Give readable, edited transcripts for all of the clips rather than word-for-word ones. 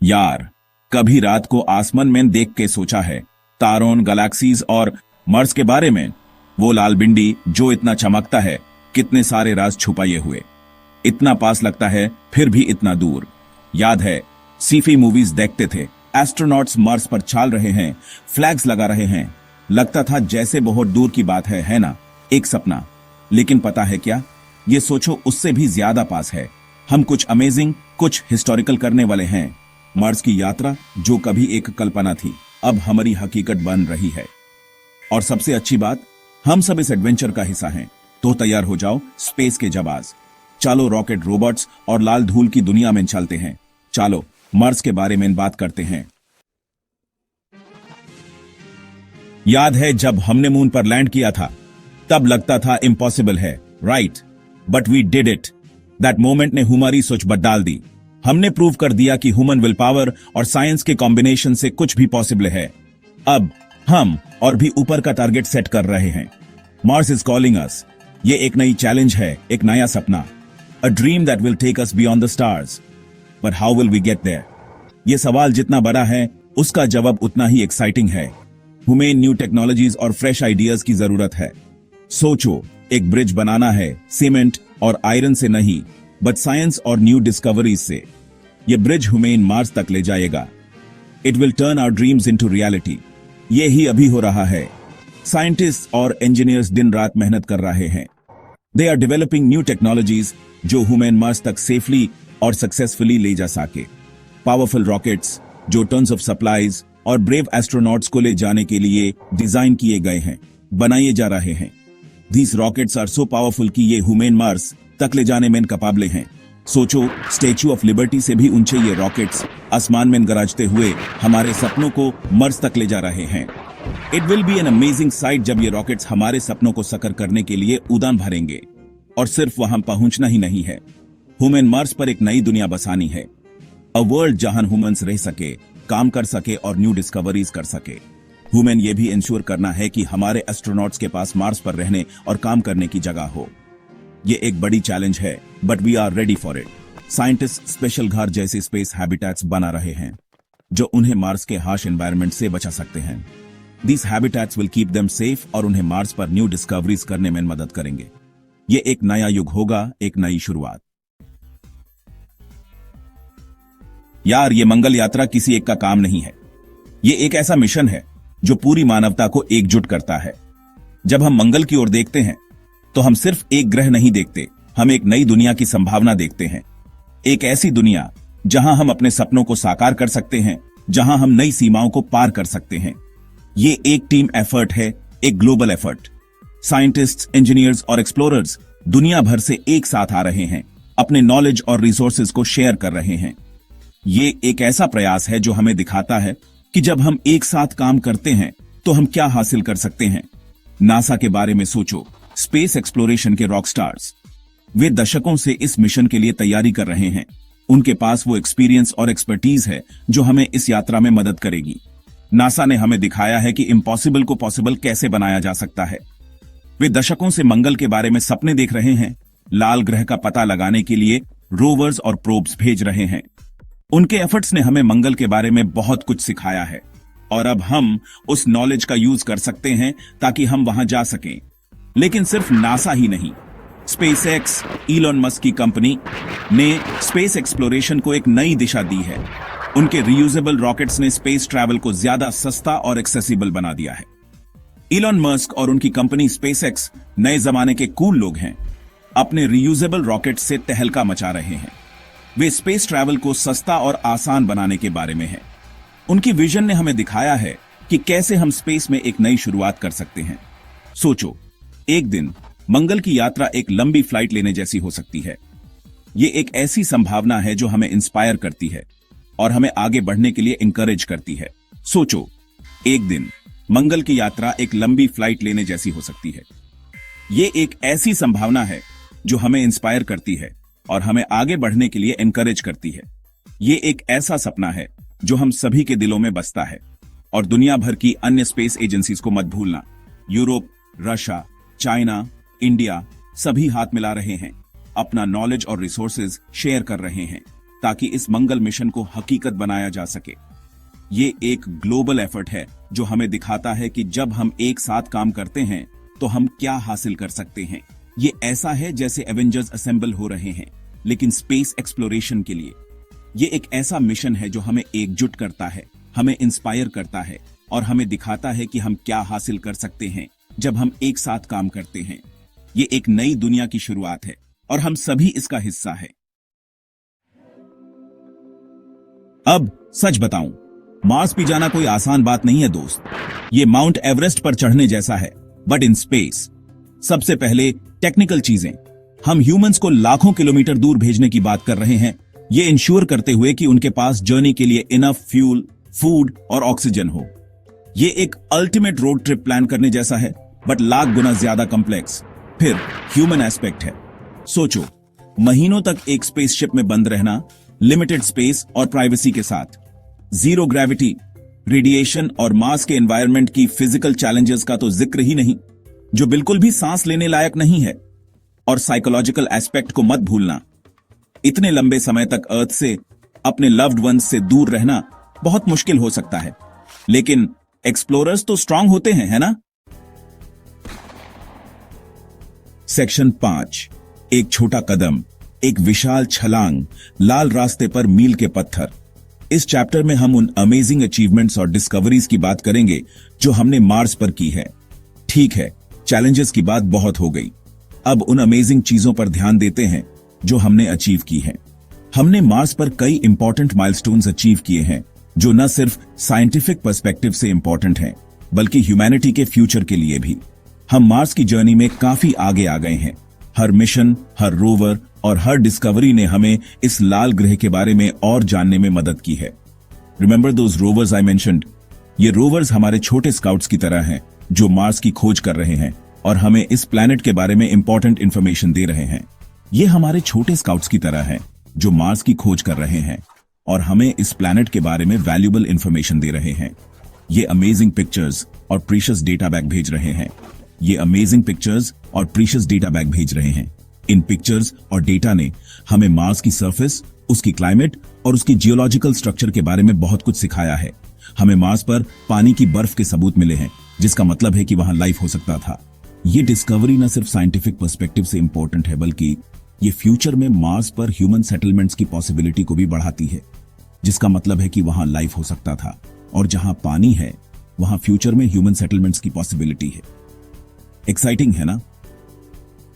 यार, कभी रात को आसमान में देख के सोचा है तारों, गैलेक्सीज और मार्स के बारे में? वो लाल बिंदी जो इतना चमकता है, कितने सारे राज छुपाए हुए। इतना पास लगता है फिर भी इतना दूर। याद है सीफी मूवीज देखते थे, एस्ट्रोनॉट्स मार्स पर चल रहे हैं, फ्लैग्स लगा रहे हैं, लगता था जैसे बहुत दूर की बात है ना, एक सपना। लेकिन पता है क्या, ये सोचो उससे भी ज्यादा पास है। हम कुछ अमेजिंग, कुछ हिस्टोरिकल करने वाले हैं। मार्स की यात्रा जो कभी एक कल्पना थी, अब हमारी हकीकत बन रही है। और सबसे अच्छी बात, हम सब इस एडवेंचर का हिस्सा हैं। तो तैयार हो जाओ स्पेस के जवाज। चलो रॉकेट, रोबोट्स और लाल धूल की दुनिया में चलते हैं। चलो मार्स के बारे में बात करते हैं। याद है जब हमने मून पर लैंड किया था, तब लगता था इम्पॉसिबल है, right? But we did it. That moment ने हमारी सोच बदल दी। हमने प्रूव कर दिया कि ह्यूमन विल पावर और साइंस के कॉम्बिनेशन से कुछ भी पॉसिबल है। अब हम और भी ऊपर का टारगेट सेट कर रहे हैं। Mars is calling us. ये एक नई चैलेंज है, एक नया सपना, a dream that will take us beyond the stars. But how will we get there? ये सवाल जितना बड़ा है, उसका जवाब उतना ही एक्साइटिंग है। हमें न्यू टेक्नोलॉजीज और फ्रेश आइडियाज की जरूरत है। सोचो, एक ब्रिज बनाना है, सीमेंट और आयरन से नहीं, बट साइंस और न्यू डिस्कवरीज से। ये ब्रिज हमें मार्स तक ले जाएगा। It will turn our dreams into reality. ये ही अभी हो रहा है। साइंटिस्ट और इंजीनियर्स दिन रात मेहनत कर रहे हैं। They are developing new technologies जो ह्यूमन मार्स तक सेफली और सक्सेसफुली ले जा सके। पावरफुल रॉकेट्स जो टन्स ऑफ सप्लाईज और ब्रेव एस्ट्रोनॉट्स को ले जाने के लिए डिजाइन किए गए हैं, बनाए जा रहे हैं। These rockets are so powerful कि ये ह्यूमन मार्स तक ले जाने में काबिल हैं। सोचो, स्टैच्यू ऑफ लिबर्टी से भी ऊंचे ये रॉकेट्स आसमान में गरजते हुए हमारे सपनों को मार्स तक ले जा रहे हैं। It will be an amazing site जब ये रॉकेट्स हमारे सपनों को साकार करने के लिए उड़ान भरेंगे। और सिर्फ वहां पहुंचना ही नहीं है, ह्यूमन मार्स पर एक नई दुनिया बसानी है। अ वर्ल्ड जहां ह्यूमंस रह सके, काम कर सके और न्यू डिस्कवरीज कर सके। ह्यूमन ये भी इंश्योर करना है कि हमारे एस्ट्रोनॉट्स के पास मार्स पर रहने और काम करने की जगह हो। ये एक बड़ी चैलेंज है, but we are ready for it. Scientist special घर जैसे स्पेस हैबिटेट्स बना रहे हैं, जो उन्हें मार्स के हार्श एनवायरनमेंट से बचा सकते हैं। These habitats will keep them safe और उन्हें मार्स पर न्यू डिस्कवरीज करने में मदद करेंगे। ये एक नया युग होगा, एक नई शुरुआत। यार, ये मंगल यात्रा किसी एक का काम नहीं है। ये एक ऐसा मिशन है जो पूरी मानवता को एकजुट करता है। जब हम मंगल की ओर देखते हैं, तो हम सिर्फ एक ग्रह नहीं देखते, हम एक नई दुनिया की संभावना देखते हैं। एक ऐसी दुनिया जहां हम अपने सपनों को साकार कर सकते हैं, जहां हम नई सीमाओं को पार कर सकते हैं। ये एक टीम एफर्ट है, एक ग्लोबल एफर्ट। साइंटिस्ट्स, इंजीनियर्स और एक्सप्लोरर्स दुनिया भर से एक साथ आ रहे हैं, अपने नॉलेज और रिसोर्सेज को शेयर कर रहे हैं। ये एक ऐसा प्रयास है जो हमें दिखाता है कि जब हम एक साथ काम करते हैं तो हम क्या हासिल कर सकते हैं। नासा के बारे में सोचो, स्पेस एक्सप्लोरेशन के रॉक स्टार्स। वे दशकों से इस मिशन के लिए तैयारी कर रहे हैं। उनके पास वो एक्सपीरियंस और एक्सपर्टीज है जो हमें इस यात्रा में मदद करेगी। नासा ने हमें दिखाया है कि इम्पॉसिबल को पॉसिबल कैसे बनाया जा सकता है। वे दशकों से मंगल के बारे में सपने देख रहे हैं, लाल ग्रह का पता लगाने के लिए रोवर्स और प्रोब्स भेज रहे हैं। उनके एफर्ट्स ने हमें मंगल के बारे में बहुत कुछ सिखाया है, और अब हम उस नॉलेज का यूज कर सकते हैं ताकि हम वहां जा सकें। लेकिन सिर्फ नासा ही नहीं, स्पेसएक्स, इलॉन मस्क की कंपनी ने स्पेस एक्सप्लोरेशन को एक नई दिशा दी है। उनके रीयूजेबल रॉकेट्स ने स्पेस ट्रैवल को ज्यादा सस्ता और एक्सेसिबल बना दिया है। इलॉन मस्क और उनकी कंपनी स्पेसएक्स नए जमाने के कूल लोग हैं। अपने रीयूजेबल रॉकेट से तहलका मचा रहे हैं। वे स्पेस ट्रैवल को सस्ता और आसान बनाने के बारे में हैं। उनकी विजन ने हमें दिखाया है कि कैसे हम स्पेस में एक नई शुरुआत कर सकते हैं। सोचो, एक दिन मंगल की यात्रा एक लंबी फ्लाइट लेने जैसी हो सकती है। ये एक ऐसी संभावना है जो हमें इंस्पायर करती है और हमें आगे बढ़ने के लिए इंकरेज करती है। सोचो, एक दिन मंगल की यात्रा एक लंबी फ्लाइट लेने जैसी हो सकती है। ये एक ऐसी संभावना है जो हमें इंस्पायर करती है और हमें आगे बढ़ने के लिए एनकरेज करती है। ये एक ऐसा सपना है जो हम सभी के दिलों में बसता है। और दुनिया भर की अन्य स्पेस एजेंसीज को मत भूलना। यूरोप, रशिया, चाइना, इंडिया सभी हाथ मिला रहे हैं, अपना नॉलेज और रिसोर्सेज शेयर कर रहे हैं। ताकि इस मंगल मिशन को हकीकत बनाया जा सके। ये एक ग्लोबल एफर्ट है जो हमें दिखाता है कि जब हम एक साथ काम करते हैं तो हम क्या हासिल कर सकते हैं। ये ऐसा है जैसे एवेंजर्स असेंबल हो रहे हैं, लेकिन स्पेस एक्सप्लोरेशन के लिए। ये एक ऐसा मिशन है जो हमें एकजुट करता है, हमें इंस्पायर करता है और हमें दिखाता है कि हम क्या हासिल कर सकते हैं जब हम एक साथ काम करते हैं। ये एक नई दुनिया की शुरुआत है और हम सभी इसका हिस्सा है। अब सच बताऊं, मार्स पे जाना कोई आसान बात नहीं है दोस्त। ये माउंट एवरेस्ट पर चढ़ने जैसा है, बट इन स्पेस। सबसे पहले टेक्निकल चीजें। हम ह्यूमंस को लाखों किलोमीटर दूर भेजने की बात कर रहे हैं, ये इंश्योर करते हुए कि उनके पास जर्नी के लिए इनफ फ्यूल, फूड और ऑक्सीजन हो। ये एक अल्टीमेट रोड ट्रिप प्लान करने जैसा है, बट लाख गुना ज्यादा कॉम्प्लेक्स। फिर ह्यूमन एस्पेक्ट है। सोचो, महीनों तक एक स्पेसशिप में बंद रहना, लिमिटेड स्पेस और प्राइवेसी के साथ, जीरो ग्रेविटी, रेडिएशन और मार्स के एनवायरनमेंट की फिजिकल चैलेंजेस का तो जिक्र ही नहीं, जो बिल्कुल भी सांस लेने लायक नहीं है। और साइकोलॉजिकल एस्पेक्ट को मत भूलना। इतने लंबे समय तक अर्थ से, अपने लव्ड वंस से दूर रहना बहुत मुश्किल हो सकता है, लेकिन एक्सप्लोरर्स तो स्ट्रांग होते हैं, है ना? सेक्शन 5, एक छोटा कदम, एक विशाल छलांग, लाल रास्ते पर मील के पत्थर। इस चैप्टर में हम उन अमेजिंग अचीवमेंट्स और डिस्कवरीज की बात करेंगे जो हमने मार्स पर की है। ठीक है, चैलेंजेस की बात बहुत हो गई। अब उन अमेजिंग चीजों पर ध्यान देते हैं जो हमने अचीव की हैं। हमने मार्स पर कई इंपॉर्टेंट माइलस्टोन्स अचीव किए हैं जो न सिर्फ साइंटिफिक पर्सपेक्टिव से इंपॉर्टेंट हैं, बल्कि ह्यूमैनिटी के फ्यूचर के लिए भी। हम मार्स की जर्नी में काफी आगे आ गए हैं। हर मिशन, हर रोवर और हर डिस्कवरी ने हमें इस लाल ग्रह के बारे में और जानने में मदद की है। Remember those rovers I mentioned? ये रोवर्स हमारे छोटे स्काउट्स की तरह हैं जो मार्स की खोज कर रहे हैं और हमें इस प्लैनेट के बारे में इंपॉर्टेंट इंफॉर्मेशन दे रहे हैं। ये हमारे छोटे स्काउट्स की तरह हैं जो मार्स की खोज कर रहे हैं और हमें इस प्लैनेट के बारे में वैल्यूएबल इंफॉर्मेशन दे रहे हैं। ये अमेजिंग पिक्चर्स और प्रीशियस डेटा बैग भेज रहे हैं। ये अमेजिंग पिक्चर्स और प्रीशियस डेटा बैग भेज रहे हैं। इन पिक्चर्स और डेटा ने हमें मार्स की सरफेस, उसकी क्लाइमेट और उसकी जियोलॉजिकल स्ट्रक्चर के बारे में बहुत कुछ सिखाया है। हमें मार्स पर पानी की बर्फ के सबूत मिले हैं, जिसका मतलब है कि वहां लाइफ हो सकता था। ये डिस्कवरी न सिर्फ साइंटिफिक पर्सपेक्टिव से इंपॉर्टेंट है, बल्कि ये फ्यूचर में मार्स पर ह्यूमन सेटलमेंट्स की पॉसिबिलिटी को भी बढ़ाती है, जिसका मतलब है कि वहां लाइफ हो सकता था और जहां पानी है वहां फ्यूचर में ह्यूमन सेटलमेंट्स की पॉसिबिलिटी है। एक्साइटिंग है ना?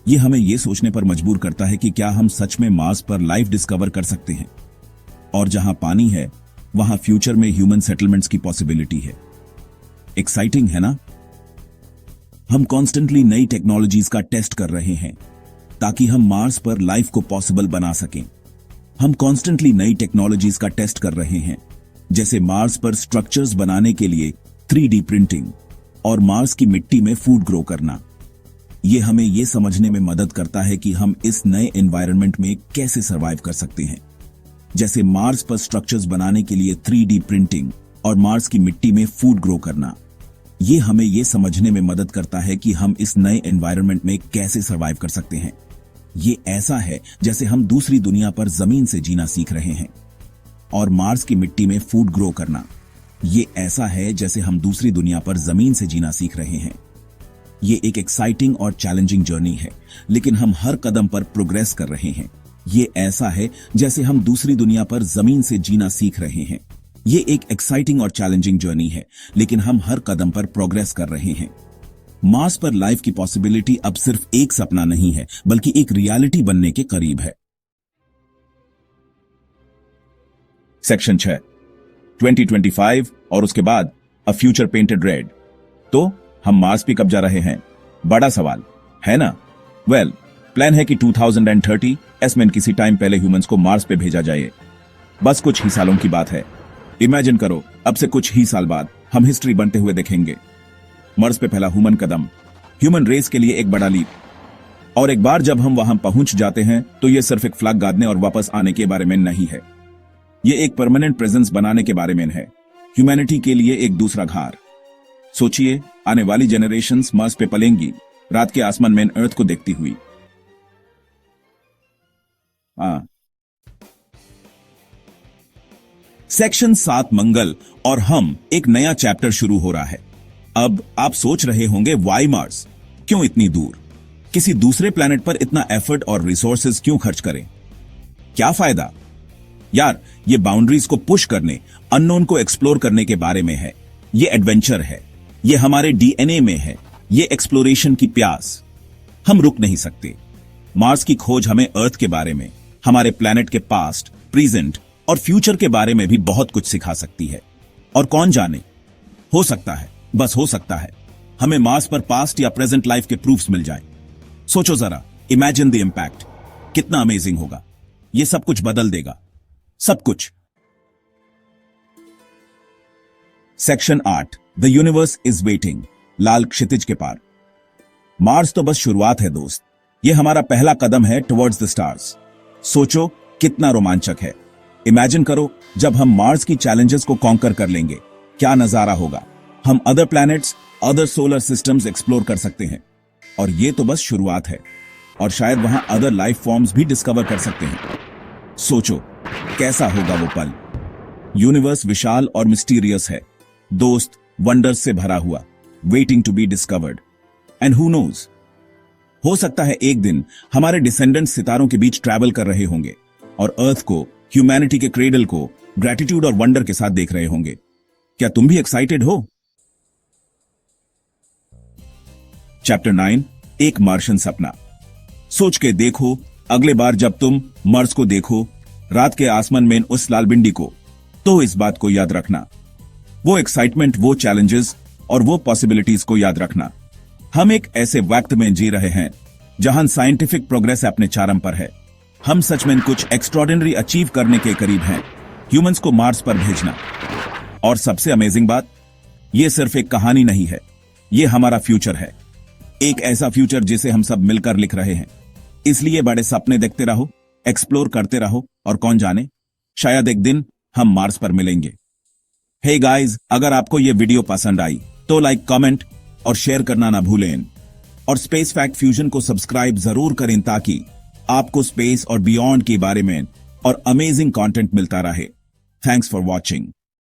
ये हमें यह सोचने पर मजबूर करता है कि क्या हम सच में मार्स पर लाइफ डिस्कवर कर सकते हैं और जहां पानी है वहां फ्यूचर में ह्यूमन सेटलमेंट्स की पॉसिबिलिटी है। एक्साइटिंग है ना? हम कॉन्स्टेंटली नई टेक्नोलॉजीज का टेस्ट कर रहे हैं ताकि हम मार्स पर लाइफ को पॉसिबल बना सकें। हम कॉन्स्टेंटली नई टेक्नोलॉजीज का टेस्ट कर रहे हैं, जैसे मार्स पर स्ट्रक्चर्स बनाने के लिए 3D प्रिंटिंग और मार्स की मिट्टी में फूड ग्रो करना। यह हमें यह समझने में मदद करता है कि हम इस नए एनवायरनमेंट में कैसे सरवाइव कर सकते हैं। जैसे मार्स पर स्ट्रक्चर्स बनाने के लिए 3D प्रिंटिंग और मार्स की मिट्टी में फूड ग्रो करना। यह हमें यह समझने में मदद करता है कि हम इस नए एनवायरनमेंट में कैसे सरवाइव कर सकते हैं। ये ऐसा है जैसे हम दूसरी दुनिया पर जमीन से जीना सीख रहे हैं। और मार्स की मिट्टी में फूड ग्रो करना, ये ऐसा है जैसे हम दूसरी दुनिया पर जमीन से जीना सीख रहे हैं। ये एक एक्साइटिंग और चैलेंजिंग जर्नी है, लेकिन हम हर कदम पर प्रोग्रेस कर रहे हैं। ये ऐसा है जैसे हम दूसरी दुनिया पर जमीन से जीना सीख रहे हैं। ये एक एक्साइटिंग और चैलेंजिंग जर्नी है, लेकिन हम हर कदम पर प्रोग्रेस कर रहे हैं। मार्स पर लाइफ की पॉसिबिलिटी अब सिर्फ एक सपना नहीं है, बल्कि एक रियलिटी बनने के करीब है। सेक्शन 6, 2025 और उसके बाद अ फ्यूचर पेंटेड रेड। तो हम मार्स पे कब जा रहे हैं? बड़ा सवाल है ना? वेल, प्लान है कि 2030 में किसी टाइम पहले ह्यूमंस को मार्स पे भेजा जाए। बस कुछ ही सालों की बात है। इमेजिन करो, अब से कुछ ही साल बाद हम हिस्ट्री बनते हुए देखेंगे। मार्स पे पहला ह्यूमन कदम, ह्यूमन रेस के लिए एक बड़ा लीप। और एक बार जब हम वहां पहुंच जाते हैं तो यह सिर्फ एक फ्लैग गाड़ने और वापस आने के बारे में नहीं है। यह एक परमानेंट प्रेजेंस बनाने के बारे में है, ह्यूमैनिटी के लिए एक दूसरा घर। सोचिए, आने वाली जनरेशंस मार्स पे पलेंगी, रात के आसमान में अर्थ को देखती हुई। सेक्शन 7 मंगल और हम एक नया चैप्टर शुरू हो रहा है। अब आप सोच रहे होंगे वाई मार्स, क्यों इतनी दूर, किसी दूसरे प्लेनेट पर इतना एफर्ट और रिसोर्सेज क्यों खर्च करें, क्या फायदा? यार, ये बाउंड्रीज को पुश करने, अननोन को एक्सप्लोर करने के बारे में है। ये एडवेंचर है, ये हमारे डीएनए में है, ये एक्सप्लोरेशन की प्यास। हम रुक नहीं सकते। मार्स की खोज हमें अर्थ के बारे में, हमारे प्लेनेट के पास्ट, प्रेजेंट और फ्यूचर के बारे में भी बहुत कुछ सिखा सकती है। और कौन जाने, हो सकता है, बस हो सकता है, हमें मार्स पर पास्ट या प्रेजेंट लाइफ के प्रूफ्स मिल जाएं। सोचो जरा, इमेजिन द इंपैक्ट, कितना अमेजिंग होगा। ये सब कुछ बदल देगा, सब कुछ। Section 8, the universe is waiting, लाल क्षितिज के पार। मार्स तो बस शुरुआत है दोस्त, ये हमारा पहला कदम है टुवर्ड्स द स्टार्स। सोचो कितना रोमांचक है। इमेजिन करो, जब हम मार्स की चैलेंजेस को कॉन्कर कर लेंगे, क्या नजारा होगा। हम other planets, other solar systems explore कर सकते हैं। और ये तो बस शुरुआत है, और शायद वहां अदर लाइफ फॉर्म्स भी डिस्कवर कर सकते हैं। सोचो कैसा होगा वो पल। यूनिवर्स विशाल और मिस्टीरियस है दोस्त, वंडर्स से भरा हुआ, waiting to be discovered. And who knows, हो सकता है एक दिन हमारे डिसेंडेंट्स सितारों के बीच ट्रैवल कर रहे होंगे और अर्थ को, ह्यूमैनिटी के क्रेडल को ग्रेटिट्यूड और वंडर के साथ देख रहे होंगे। क्या तुम भी एक्साइटेड हो? चैप्टर 9, एक मार्शन सपना। सोच के देखो, अगले बार जब तुम मार्स को देखो, रात के आसमान में उस लाल बिंदी को, तो इस बात को याद रखना। वो एक्साइटमेंट, वो चैलेंजेस और वो पॉसिबिलिटीज को याद रखना। हम एक ऐसे वक्त में जी रहे हैं जहां साइंटिफिक प्रोग्रेस अपने चरम पर है। हम सच में कुछ एक्स्ट्रॉर्डिनरी अचीव करने के करीब हैं, ह्यूमंस को मार्स पर भेजना। और सबसे अमेजिंग बात, ये सिर्फ एक कहानी नहीं है, ये हमारा फ्यूचर है। एक ऐसा फ्यूचर जिसे हम सब मिलकर लिख रहे हैं। इसलिए बड़े सपने देखते रहो, एक्सप्लोर करते रहो, और कौन जाने, शायद एक दिन हम मार्स पर मिलेंगे। हे गाइस, अगर आपको यह वीडियो पसंद आई तो लाइक, कमेंट और शेयर करना ना भूलें। और स्पेस फैक्ट फ्यूजन को सब्सक्राइब जरूर करें ताकि आपको स्पेस और बियॉन्ड के बारे में और अमेजिंग कंटेंट मिलता रहे। Thanks for watching.